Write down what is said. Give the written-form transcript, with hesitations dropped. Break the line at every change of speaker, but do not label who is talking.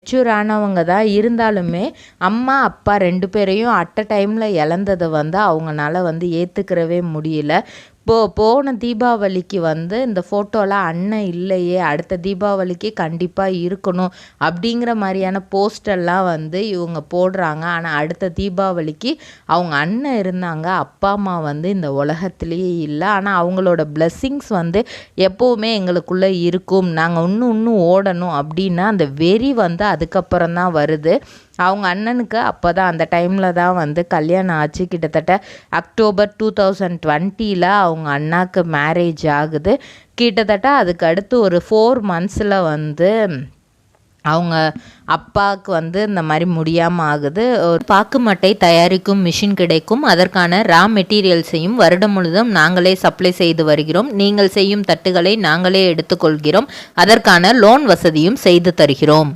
மெச்சூரானவங்க தான் இருந்தாலுமே அம்மா அப்பா 2 பேரையும் அட் அ டைமில் இழந்ததை வந்து அவங்களால வந்து ஏற்றுக்கிறவே முடியல. போன தீபாவளிக்கு வந்து இந்த ஃபோட்டோவில் அண்ணன் இல்லையே, அடுத்த தீபாவளிக்கு கண்டிப்பாக இருக்கணும் அப்படிங்கிற மாதிரியான போஸ்டெல்லாம் வந்து இவங்க போடுறாங்க. ஆனால் அடுத்த தீபாவளிக்கு அவங்க அண்ணன் இருந்தாங்க, அப்பா அம்மா வந்து இந்த உலகத்துலேயே இல்லை. ஆனால் அவங்களோட பிளெஸ்ஸிங்ஸ் வந்து எப்போவுமே எங்களுக்குள்ளே இருக்கும், நாங்கள் இன்னும் ஓடணும் அப்படின்னு அந்த வெறி வந்து அதுக்கப்புறம் தான் வருது. அவங்க அண்ணனுக்கு அப்போ தான் அந்த டைமில் தான் வந்து கல்யாணம் ஆச்சு. கிட்டத்தட்ட அக்டோபர் 2020 அவங்க அண்ணாக்கு மேரேஜ் ஆகுது. கிட்டத்தட்ட அதுக்கு அடுத்து ஒரு 4 monthsல வந்து அவங்க அப்பாவுக்கு வந்து இந்த மாதிரி முடியாமல் ஆகுது. ஒரு பாக்கு மட்டை தயாரிக்கும் மிஷின் கிடைக்கும். அதற்கான ரா மெட்டீரியல்ஸையும் வருடம் முழுதும் நாங்களே சப்ளை செய்து வருகிறோம். நீங்கள் செய்யும் தட்டுகளை நாங்களே எடுத்துக்கொள்கிறோம். அதற்கான லோன் வசதியும் செய்து தருகிறோம்.